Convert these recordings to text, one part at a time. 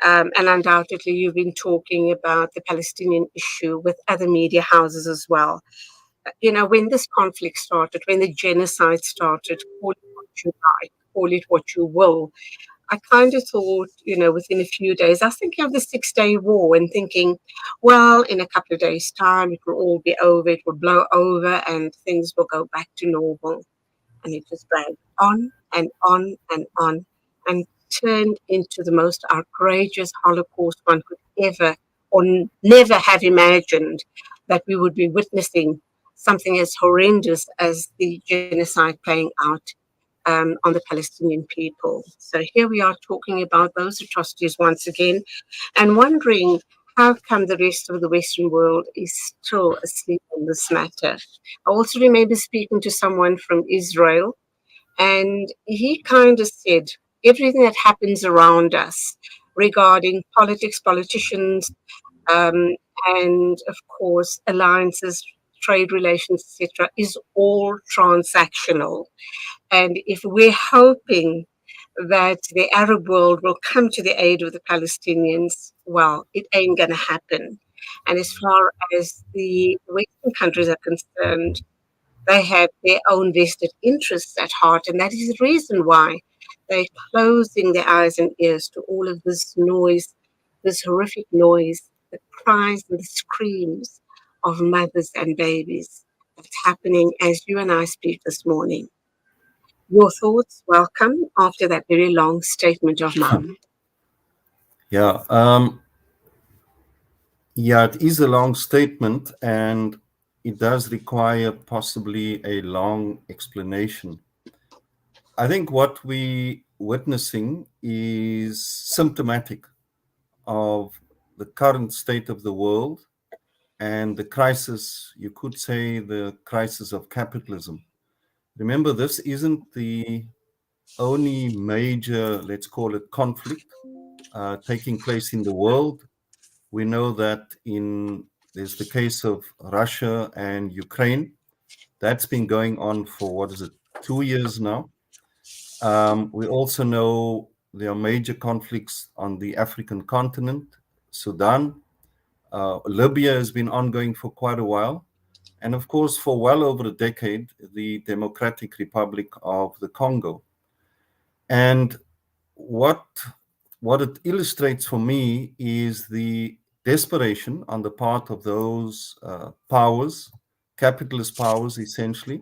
And undoubtedly, you've been talking about the Palestinian issue with other media houses as well. When this conflict started, when the genocide started, call it what you like, call it what you will, I kind of thought, within a few days, I was thinking of the 6 Day War and thinking, well, in a couple of days' time, it will all be over, it will blow over, and things will go back to normal. And it just dragged on and on and on and turned into the most outrageous Holocaust one could ever or never have imagined, that we would be witnessing something as horrendous as the genocide playing out on the Palestinian people. So here we are talking about those atrocities once again and wondering how come the rest of the Western world is still asleep on this matter. I also remember speaking to someone from Israel, and he kind of said everything that happens around us regarding politics, politicians, um, and of course alliances, trade relations, etc., is all transactional. And if we're hoping that the Arab world will come to the aid of the Palestinians, well, it ain't going to happen. And as far as the Western countries are concerned, they have their own vested interests at heart. And that is the reason why they're closing their eyes and ears to all of this noise, this horrific noise, the cries and the screams of mothers and babies that's happening as you and I speak this morning. Your thoughts, welcome, after that very long statement of mine. Yeah, it is a long statement, and it does require possibly a long explanation. I think what we witnessing is symptomatic of the current state of the world and the crisis, you could say the crisis of capitalism. Remember, this isn't the only major, let's call it, conflict taking place in the world. We know that there's the case of Russia and Ukraine. That's been going on for, 2 years now. We also know there are major conflicts on the African continent, Sudan. Libya has been ongoing for quite a while. And of course, for well over a decade, the Democratic Republic of the Congo. And what it illustrates for me is the desperation on the part of those powers, capitalist powers essentially,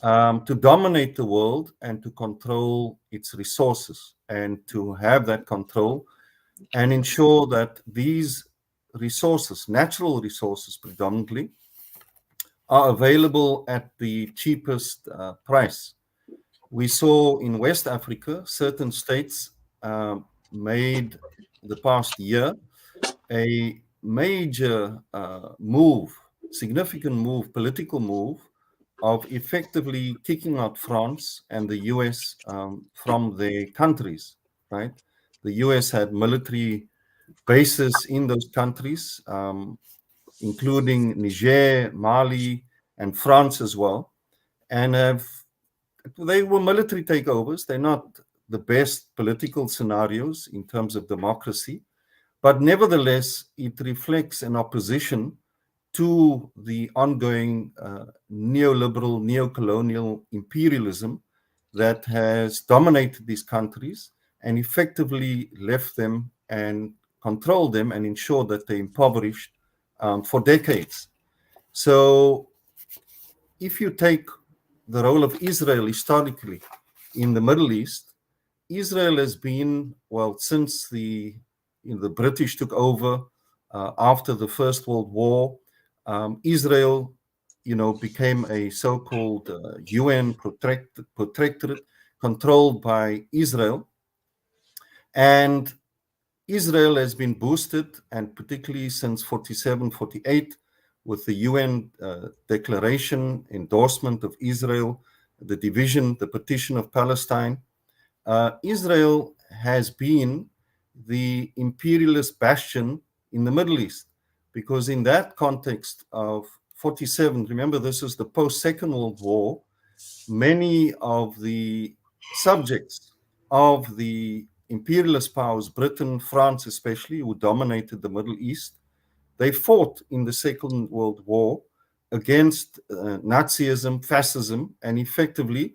to dominate the world and to control its resources, and to have that control and ensure that these resources, natural resources predominantly, are available at the cheapest price. We saw in West Africa, certain states made the past year a major move, significant move, political move of effectively kicking out France and the US from their countries, right? The US had military bases in those countries, including Niger, Mali, and France as well. And they were military takeovers. They're not the best political scenarios in terms of democracy, but nevertheless, it reflects an opposition to the ongoing neoliberal, neocolonial imperialism that has dominated these countries and effectively left them and controlled them and ensured that they're impoverished for decades. So if you take the role of Israel historically in the Middle East, Israel has been, well, since the British took over after the First World War, Israel, became a so-called UN protectorate controlled by Israel. And Israel has been boosted, and particularly since 47, 48, with the UN declaration, endorsement of Israel, the division, the partition of Palestine, Israel has been the imperialist bastion in the Middle East, because in that context of 47, remember this is the post-Second World War, many of the subjects of the imperialist powers, Britain, France especially, who dominated the Middle East, they fought in the Second World War against Nazism, fascism, and effectively,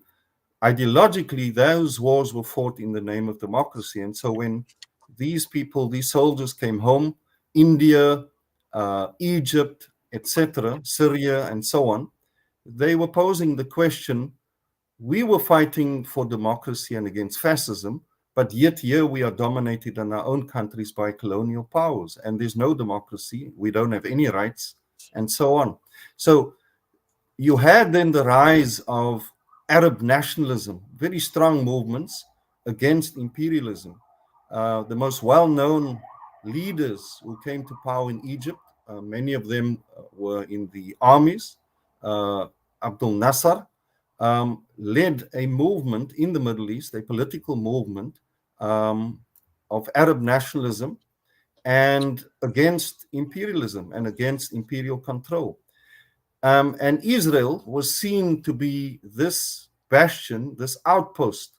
ideologically, those wars were fought in the name of democracy. And so when these people, these soldiers came home, India, Egypt, etc., Syria, and so on, they were posing the question, we were fighting for democracy and against fascism, but yet here we are dominated in our own countries by colonial powers, and there's no democracy, we don't have any rights, and so on. So you had then the rise of Arab nationalism, very strong movements against imperialism. The most well-known leaders who came to power in Egypt, many of them were in the armies. Abdul Nasser led a movement in the Middle East, a political movement of Arab nationalism and against imperialism and against imperial control. And Israel was seen to be this bastion, this outpost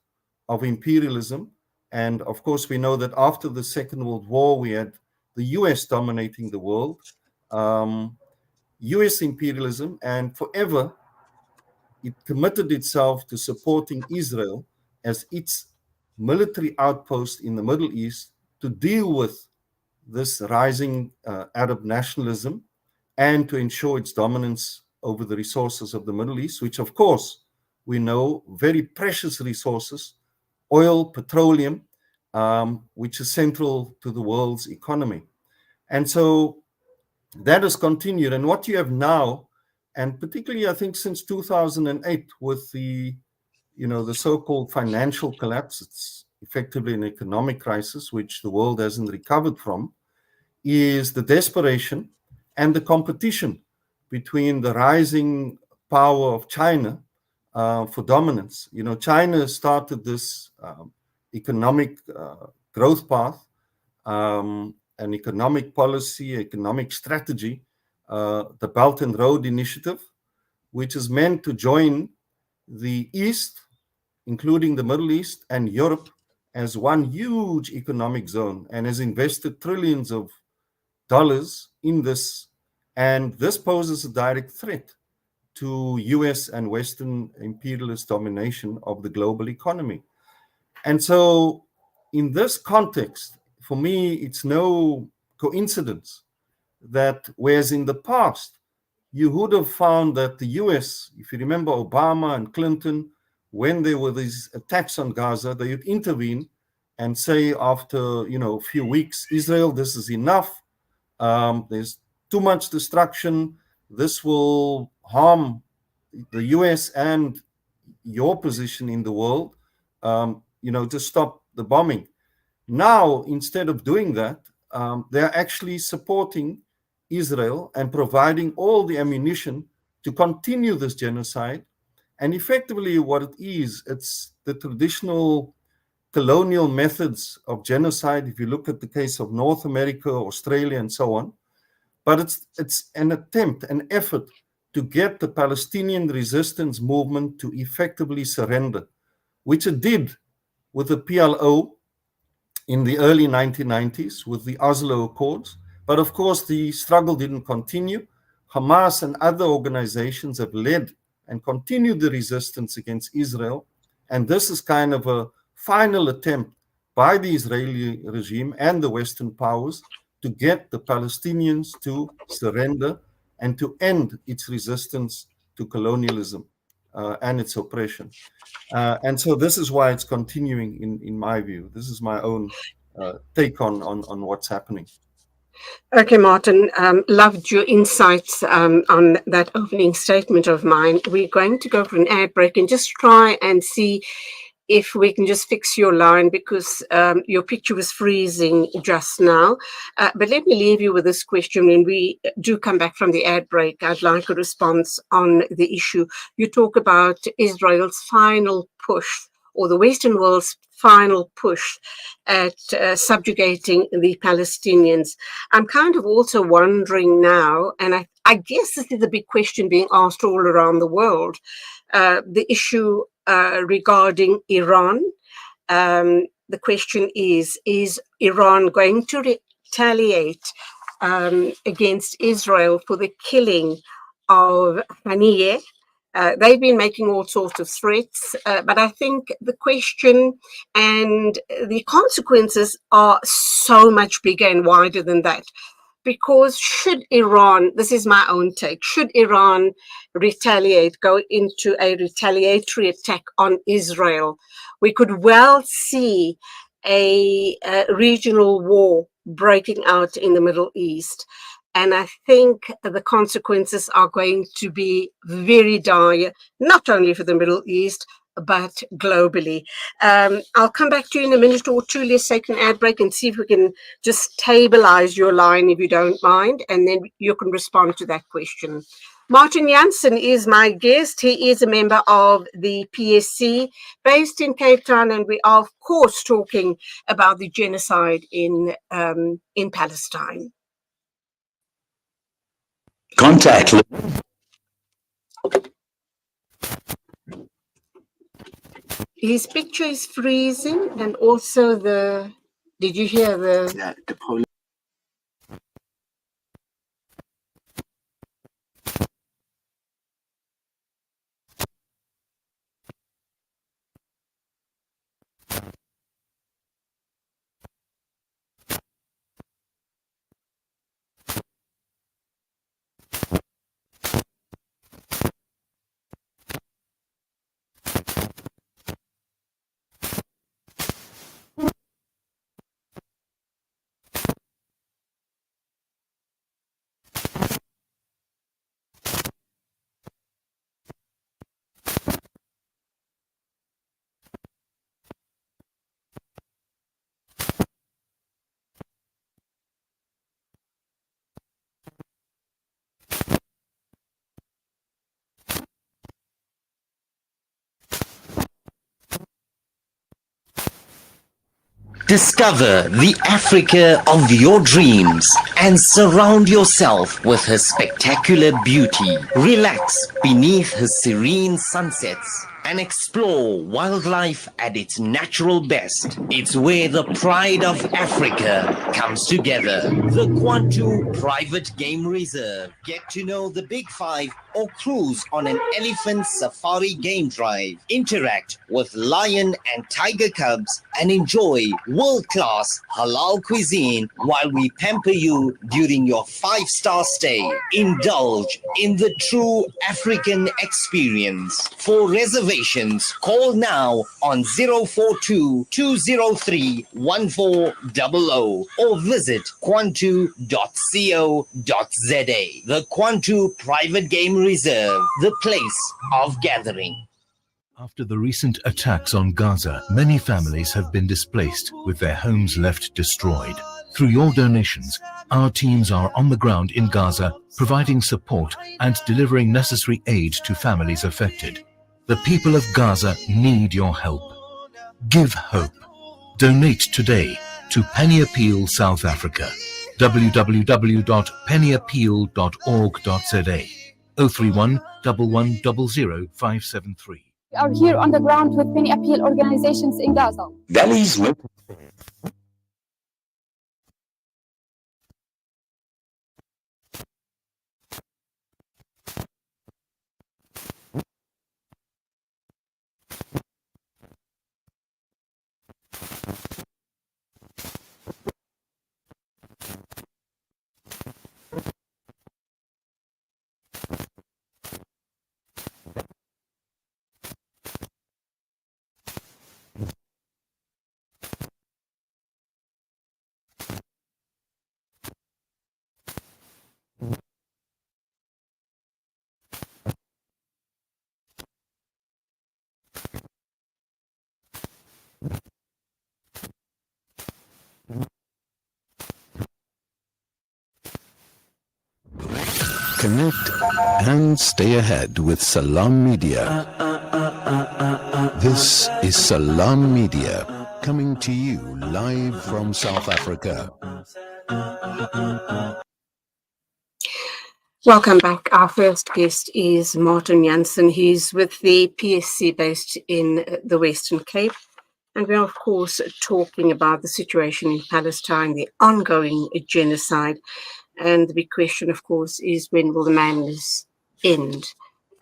of imperialism. And of course, we know that after the Second World War, we had the US dominating the world, US imperialism, and forever it committed itself to supporting Israel as its military outpost in the Middle East to deal with this rising Arab nationalism and to ensure its dominance over the resources of the Middle East, which of course we know very precious resources, oil, petroleum, which is central to the world's economy. And so that has continued. And what you have now, and particularly I think since 2008 with the so-called financial collapse, it's effectively an economic crisis which the world hasn't recovered from, is the desperation and the competition between the rising power of China for dominance. China started this economic growth path, an economic policy, economic strategy, the Belt and Road Initiative, which is meant to join the East, including the Middle East and Europe, as one huge economic zone, and has invested trillions of dollars in this. And this poses a direct threat to US and Western imperialist domination of the global economy. And so in this context, for me, it's no coincidence that whereas in the past, you would have found that the US, if you remember Obama and Clinton, when there were these attacks on Gaza, they would intervene and say after, a few weeks, Israel, this is enough. There's too much destruction. This will harm the US and your position in the world, to stop the bombing. Now, instead of doing that, they're actually supporting Israel and providing all the ammunition to continue this genocide. And effectively, what it is, it's the traditional colonial methods of genocide. If you look at the case of North America, Australia, and so on, but it's an attempt, an effort to get the Palestinian resistance movement to effectively surrender, which it did with the PLO in the early 1990s with the Oslo Accords. But of course, the struggle didn't continue. Hamas and other organizations have led and continued the resistance against Israel. And this is kind of a final attempt by the Israeli regime and the Western powers to get the Palestinians to surrender and to end its resistance to colonialism and its oppression. And so this is why it's continuing in my view. This is my own take on what's happening. Okay, Martin, loved your insights on that opening statement of mine. We're going to go for an ad break and just try and see if we can just fix your line because your picture was freezing just now. But let me leave you with this question. When we do come back from the ad break, I'd like a response on the issue. You talk about Israel's final push or the Western world's final push at subjugating the Palestinians. I'm kind of also wondering now, and I guess this is a big question being asked all around the world, the issue regarding Iran. the question is Iran going to retaliate against Israel for the killing of Haniyeh? They've been making all sorts of threats, but I think the question and the consequences are so much bigger and wider than that. Because should Iran, this is my own take, should Iran retaliate, go into a retaliatory attack on Israel, we could well see a regional war breaking out in the Middle East. And I think the consequences are going to be very dire, not only for the Middle East, but globally. I'll come back to you in a minute or two. Let's take an ad break and see if we can just stabilize your line, if you don't mind, and then you can respond to that question. Martin Jansen is my guest. He is a member of the PSC based in Cape Town, and we are, of course, talking about the genocide in Palestine. Contact. His picture is freezing, and also did you hear the police? Discover the Africa of your dreams and surround yourself with her spectacular beauty. Relax beneath her serene sunsets and explore wildlife at its natural best. It's where the pride of Africa comes together. The Kwantu Private Game Reserve. Get to know the Big Five or cruise on an elephant safari game drive. Interact with lion and tiger cubs and enjoy world-class halal cuisine while we pamper you during your 5-star stay. Indulge in the true African experience. For reservations, call now on 042-203-1400 or visit kwantu.co.za. The Kwantu Private Game Reserve, the place of gathering. After the recent attacks on Gaza, many families have been displaced with their homes left destroyed. Through your donations, our teams are on the ground in Gaza, providing support and delivering necessary aid to families affected. The people of Gaza need your help. Give hope. Donate today to Penny Appeal South Africa. www.pennyappeal.org.za 031 1100 573. We are here on the ground with many appeal organizations in Gaza. Valley's Connect and stay ahead with Salam Media. This is Salam Media, coming to you live from South Africa. Welcome back. Our first guest is Martin Jansen. He's with the PSC based in the Western Cape. And we're, of course, talking about the situation in Palestine, the ongoing genocide. And the big question, of course, is when will the madness end?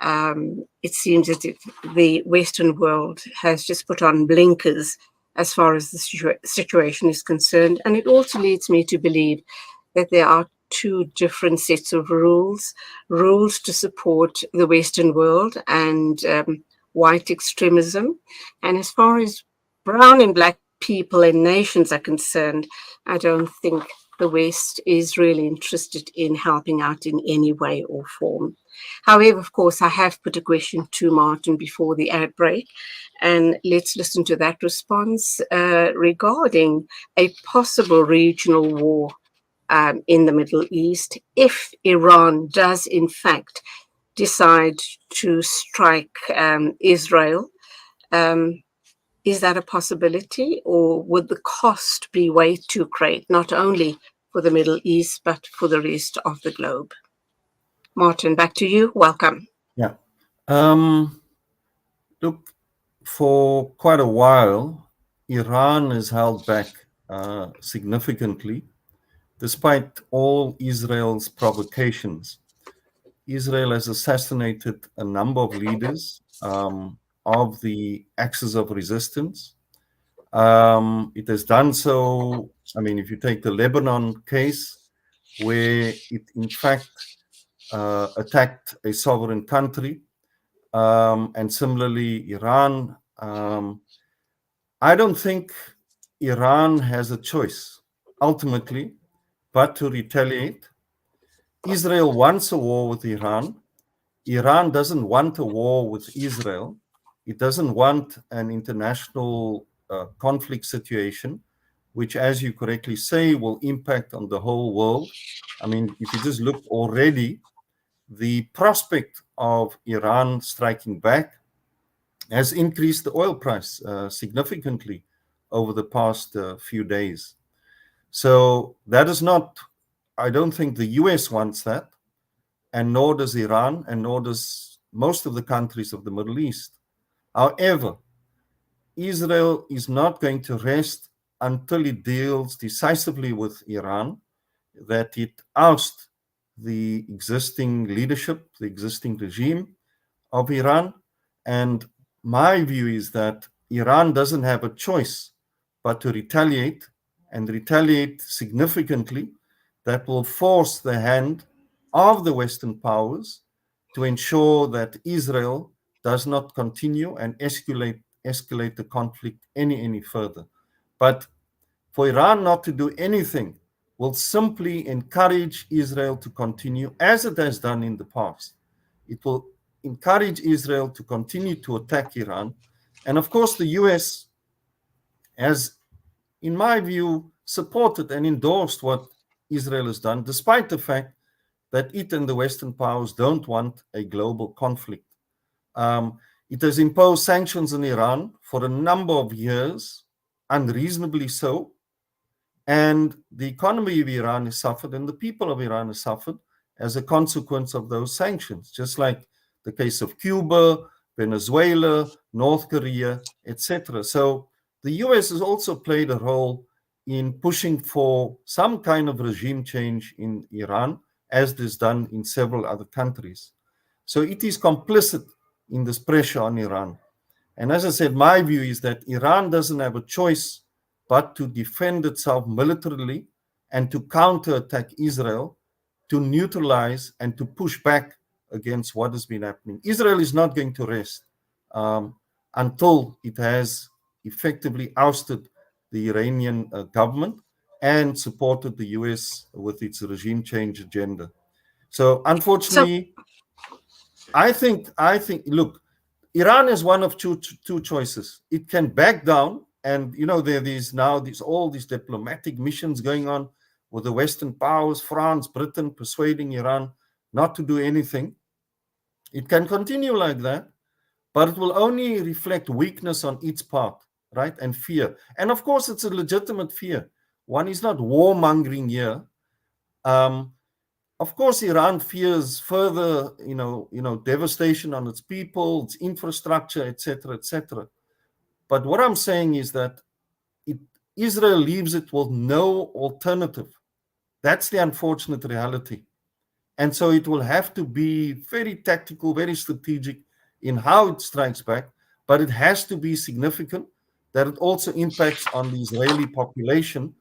It seems as if the Western world has just put on blinkers as far as the situation is concerned. And it also leads me to believe that there are two different sets of rules to support the Western world and white extremism. And as far as brown and black people and nations are concerned, I don't think the West is really interested in helping out in any way or form. However, of course, I have put a question to Martin before the ad break, and let's listen to that response regarding a possible regional war in the Middle East if Iran does, in fact, decide to strike Israel. Is that a possibility, or would the cost be way too great, not only for the Middle East, but for the rest of the globe? Martin, back to you. Welcome. Yeah. Look, for quite a while, Iran has held back significantly, despite all Israel's provocations. Israel has assassinated a number of leaders of the axis of resistance. It has done so, I mean, if you take the Lebanon case, where it in fact attacked a sovereign country, and similarly Iran. I don't think Iran has a choice ultimately but to retaliate. Israel wants a war with Iran. Iran doesn't want a war with Israel. It doesn't want an international conflict situation, which, as you correctly say, will impact on the whole world. I mean, if you just look already, the prospect of Iran striking back has increased the oil price significantly over the past few days. So that is not, I don't think the US wants that, and nor does Iran, and nor does most of the countries of the Middle East. However, Israel is not going to rest until it deals decisively with Iran, that it ousts the existing leadership, the existing regime of Iran. And my view is that Iran doesn't have a choice but to retaliate, and retaliate significantly. That will force the hand of the Western powers to ensure that Israel does not continue and escalate the conflict any further. But for Iran not to do anything will simply encourage Israel to continue as it has done in the past. It will encourage Israel to continue to attack Iran. And of course, the US has, in my view, supported and endorsed what Israel has done, despite the fact that it and the Western powers don't want a global conflict. It has imposed sanctions on Iran for a number of years, unreasonably so. And the economy of Iran has suffered, and the people of Iran have suffered as a consequence of those sanctions, just like the case of Cuba, Venezuela, North Korea, etc. So the US has also played a role in pushing for some kind of regime change in Iran, as it is done in several other countries. So it is complicit in this pressure on Iran. And as I said, my view is that Iran doesn't have a choice but to defend itself militarily and to counterattack Israel, to neutralize and to push back against what has been happening. Israel is not going to rest until it has effectively ousted the Iranian government and supported the US with its regime change agenda. So unfortunately, I think, look, Iran is one of two choices. It can back down, and there's now all these diplomatic missions going on with the Western powers, France, Britain, persuading Iran not to do anything. It can continue like that, but it will only reflect weakness on its part, right? And fear. And of course, it's a legitimate fear. One is not warmongering here. Of course, Iran fears further, devastation on its people, its infrastructure, etc., etc. But what I'm saying is that Israel leaves it with no alternative. That's the unfortunate reality. And so it will have to be very tactical, very strategic in how it strikes back, but it has to be significant that it also impacts on the Israeli population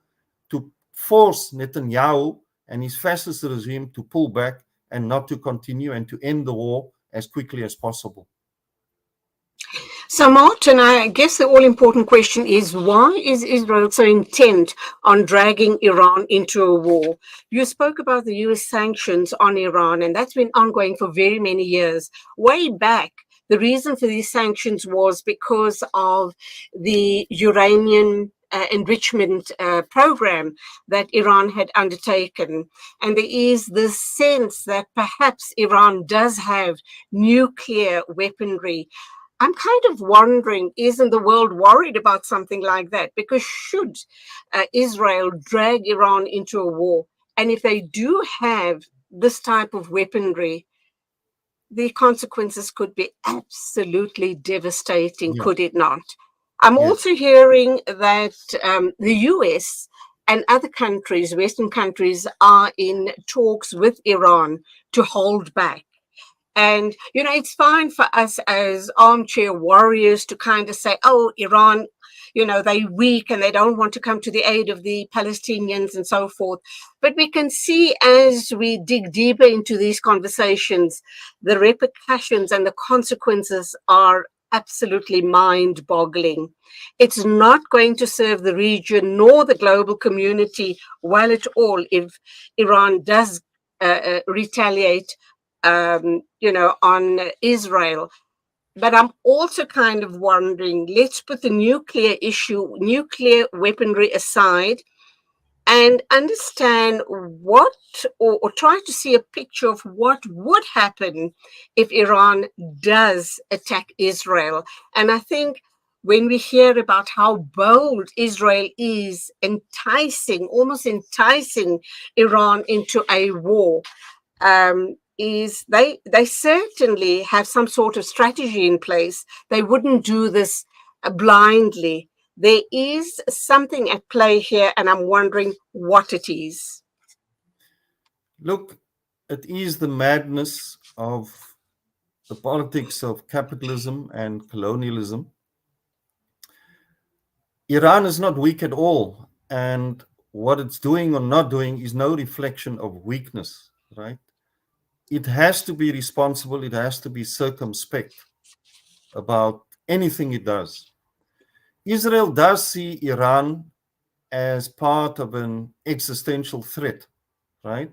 to force Netanyahu and his fascist regime to pull back and not to continue and to end the war as quickly as possible. So, Martin, I guess the all-important question is, why is Israel so intent on dragging Iran into a war? You spoke about the US sanctions on Iran, and that's been ongoing for very many years. Way back, the reason for these sanctions was because of the uranium enrichment program that Iran had undertaken. And there is this sense that perhaps Iran does have nuclear weaponry. I'm kind of wondering, isn't the world worried about something like that? Because should Israel drag Iran into a war, and if they do have this type of weaponry, the consequences could be absolutely devastating, could it not? I'm also hearing that the US and other countries, Western countries, are in talks with Iran to hold back. And, it's fine for us as armchair warriors to kind of say, oh, Iran, they're weak and they don't want to come to the aid of the Palestinians and so forth. But we can see as we dig deeper into these conversations, the repercussions and the consequences are absolutely mind-boggling. It's not going to serve the region nor the global community well at all if Iran does retaliate on Israel. But I'm also kind of wondering, let's put the nuclear weaponry aside and understand what, or try to see a picture of what would happen if Iran does attack Israel. And I think when we hear about how bold Israel is almost enticing Iran into a war, is they certainly have some sort of strategy in place. They wouldn't do this blindly. There is something at play here, and I'm wondering what it is. Look, it is the madness of the politics of capitalism and colonialism. Iran is not weak at all, and what it's doing or not doing is no reflection of weakness, right? It has to be responsible, it has to be circumspect about anything it does. Israel does see Iran as part of an existential threat, right?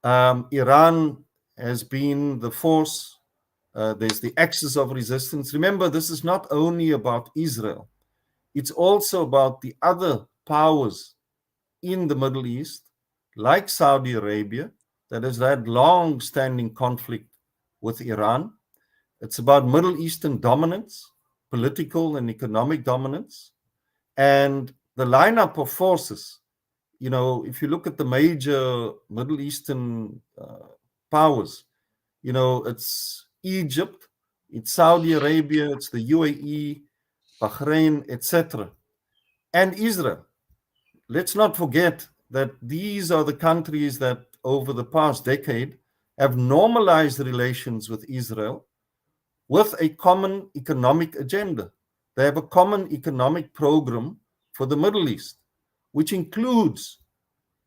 Iran has been the force, there's the axis of resistance. Remember, this is not only about Israel, it's also about the other powers in the Middle East, like Saudi Arabia, that has had long-standing conflict with Iran. It's about Middle Eastern dominance, political and economic dominance, and the lineup of forces. If you look at the major Middle Eastern powers, it's Egypt, it's Saudi Arabia, it's the UAE, Bahrain, etc., and Israel. Let's not forget that these are the countries that over the past decade have normalized relations with Israel with a common economic agenda. They have a common economic program for the Middle East, which includes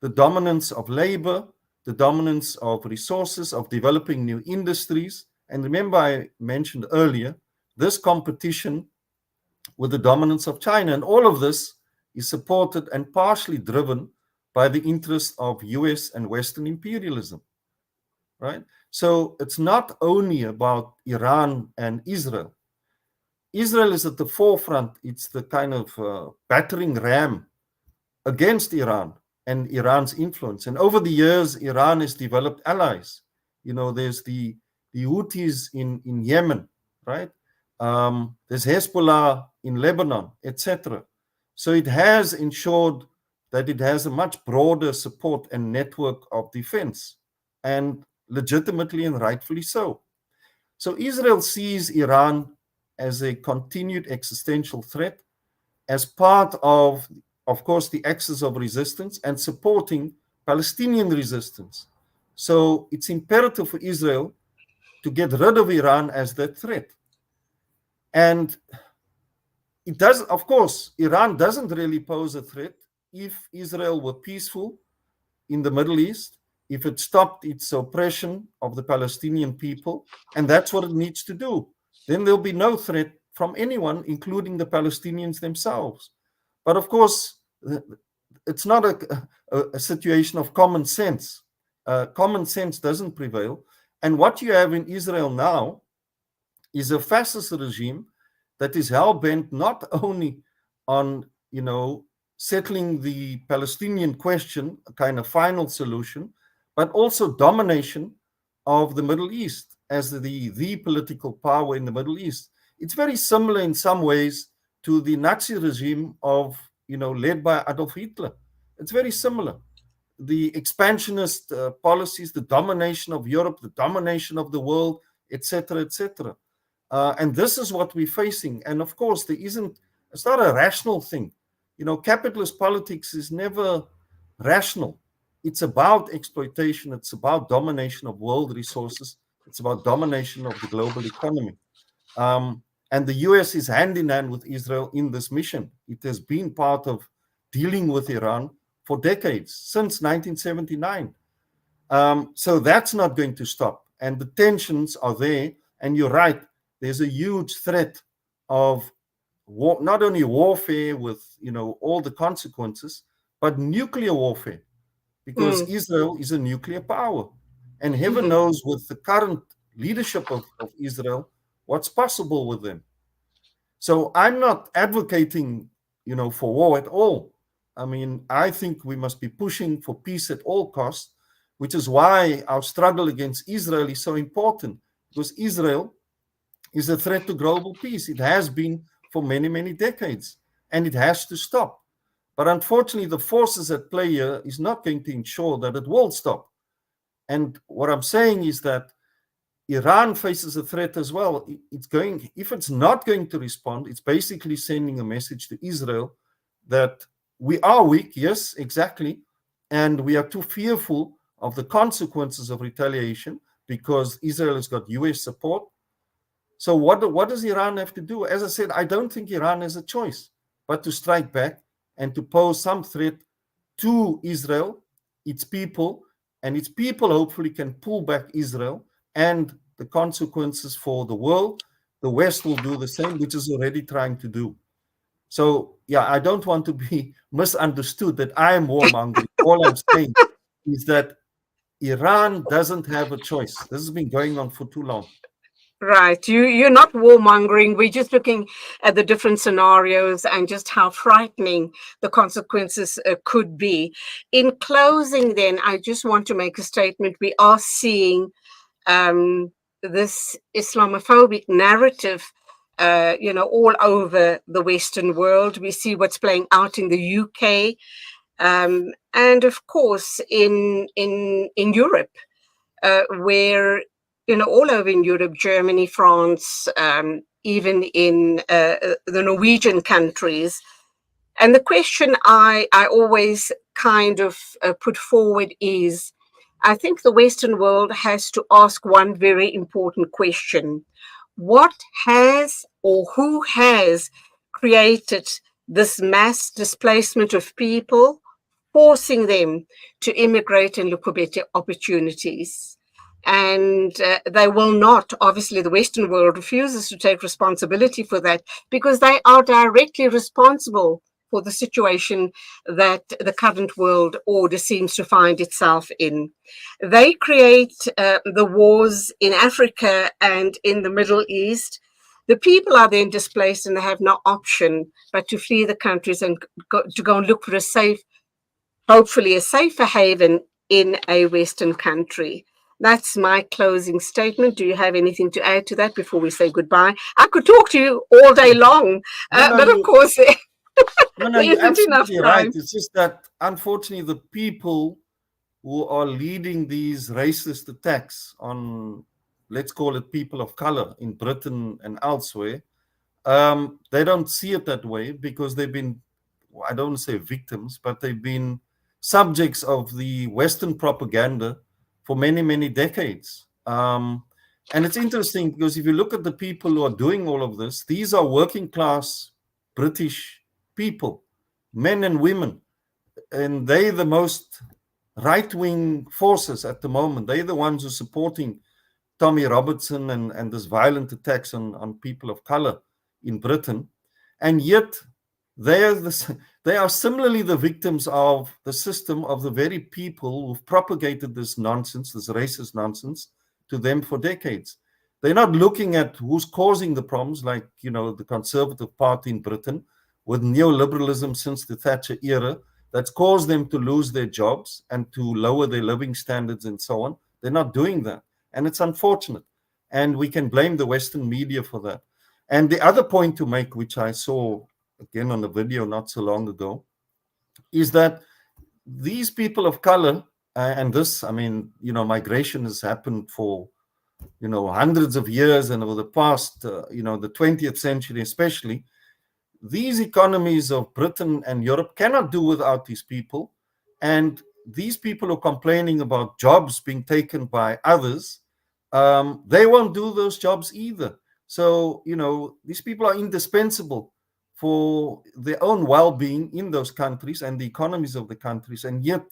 the dominance of labor, the dominance of resources, of developing new industries. And remember, I mentioned earlier, this competition with the dominance of China. And all of this is supported and partially driven by the interest of US and Western imperialism, right? So it's not only about Iran and Israel. Israel is at the forefront. It's the kind of battering ram against Iran and Iran's influence. And over the years, Iran has developed allies. There's the Houthis in Yemen, right? There's Hezbollah in Lebanon, etc. So it has ensured that it has a much broader support and network of defense, and legitimately and rightfully so. So Israel sees Iran as a continued existential threat, as part of course, the axis of resistance and supporting Palestinian resistance. So it's imperative for Israel to get rid of Iran as that threat. And it does, of course, Iran doesn't really pose a threat if Israel were peaceful in the Middle East, if it stopped its oppression of the Palestinian people, and that's what it needs to do. Then there'll be no threat from anyone, including the Palestinians themselves. But of course, it's not a situation of common sense. Common sense doesn't prevail. And what you have in Israel now is a fascist regime that is hell-bent not only on, settling the Palestinian question, a kind of final solution, but also domination of the Middle East as the political power in the Middle East. It's very similar in some ways to the Nazi regime of, led by Adolf Hitler. It's very similar. The expansionist policies, the domination of Europe, the domination of the world, etc., etc. And this is what we're facing. And of course, it's not a rational thing. Capitalist politics is never rational. It's about exploitation. It's about domination of world resources. It's about domination of the global economy. And the US is hand in hand with Israel in this mission. It has been part of dealing with Iran for decades, since 1979. So that's not going to stop. And the tensions are there. And you're right, there's a huge threat of war, not only warfare with all the consequences, but nuclear warfare, because Israel is a nuclear power. And heaven knows with the current leadership of Israel, what's possible with them. So I'm not advocating, for war at all. I mean, I think we must be pushing for peace at all costs, which is why our struggle against Israel is so important, because Israel is a threat to global peace. It has been for many, many decades, and it has to stop. But unfortunately, the forces at play here is not going to ensure that it will stop. And what I'm saying is that Iran faces a threat as well. If it's not going to respond, it's basically sending a message to Israel that we are weak, yes, exactly, and we are too fearful of the consequences of retaliation because Israel has got US support. So what does Iran have to do? As I said, I don't think Iran has a choice but to strike back and to pose some threat to Israel, its people, and its people hopefully can pull back Israel, and the consequences for the world, the West will do the same, which is already trying to do. So, yeah, I don't want to be misunderstood that I am warmongering. All I'm saying is that Iran doesn't have a choice. This has been going on for too long. Right. You're not warmongering. We're just looking at the different scenarios and just how frightening the consequences could be. In closing, then, I just want to make a statement. We are seeing this Islamophobic narrative, all over the Western world. We see what's playing out in the UK, and of course in Europe, where all over in Europe, Germany, France, even in the Norwegian countries. And the question I always kind of put forward is, I think the Western world has to ask one very important question. What has or who has created this mass displacement of people, forcing them to immigrate and look for better opportunities? And they will not, obviously, the Western world refuses to take responsibility for that because they are directly responsible for the situation that the current world order seems to find itself in. They create the wars in Africa and in the Middle East. The people are then displaced and they have no option but to flee the countries and to go and look for hopefully a safer haven in a Western country. That's my closing statement. Do you have anything to add to that before we say goodbye? I could talk to you all day long, but of course, No, you're absolutely right. It's just that, unfortunately, the people who are leading these racist attacks on, let's call it people of color in Britain and elsewhere, they don't see it that way because they've been, I don't want to say victims, but they've been subjects of the Western propaganda for many, many decades. And it's interesting because if you look at the people who are doing all of this, these are working class British people, men and women, and they're the most right-wing forces at the moment. They're the ones who are supporting Tommy Robertson and this violent attacks on people of color in Britain. And yet they are similarly the victims of the system of the very people who've propagated this nonsense, this racist nonsense, to them for decades. They're not looking at who's causing the problems, like, you know, the Conservative Party in Britain with neoliberalism since the Thatcher era, that's caused them to lose their jobs and to lower their living standards and so on. They're not doing that. And it's unfortunate. And we can blame the Western media for that. And the other point to make, which I saw again on a video not so long ago, is that these people of color, and this, I mean, you know, migration has happened for, you know, hundreds of years, and over the past, you know, the 20th century especially, these economies of Britain and Europe cannot do without these people. And these people are complaining about jobs being taken by others. They won't do those jobs either. So, you know, these people are indispensable for their own well-being in those countries and the economies of the countries. And yet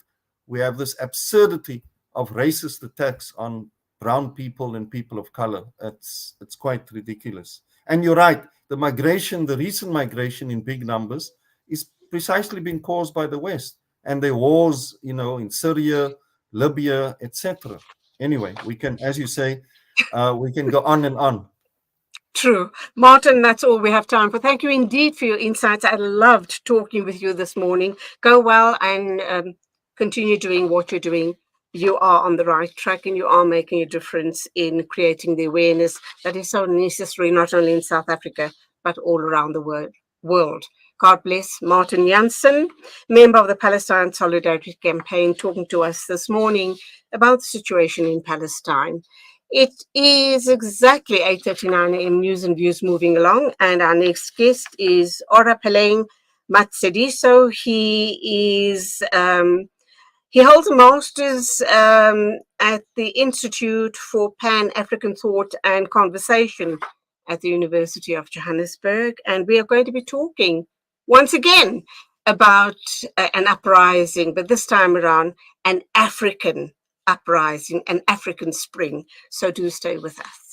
we have this absurdity of racist attacks on brown people and people of color. It's quite ridiculous. And you're right, the migration, the recent migration in big numbers is precisely being caused by the West and the wars, you know, in Syria, Libya, etc. Anyway, we can, as you say, we can go on and on. True. Martin, that's all we have time for. Thank you indeed for your insights. I loved talking with you this morning. Go well and continue doing what you're doing. You are on the right track and you are making a difference in creating the awareness that is so necessary, not only in South Africa, but all around the world. God bless. Martin Jansen, member of the Palestine Solidarity Campaign, talking to us this morning about the situation in Palestine. It is exactly 8:39 a.m. News and Views moving along, and our next guest is Ora Peleng Matsediso. He holds a master's at the Institute for Pan-African Thought and Conversation at the University of Johannesburg, and we are going to be talking once again about an uprising, but this time around an African uprising, an African spring. So do stay with us.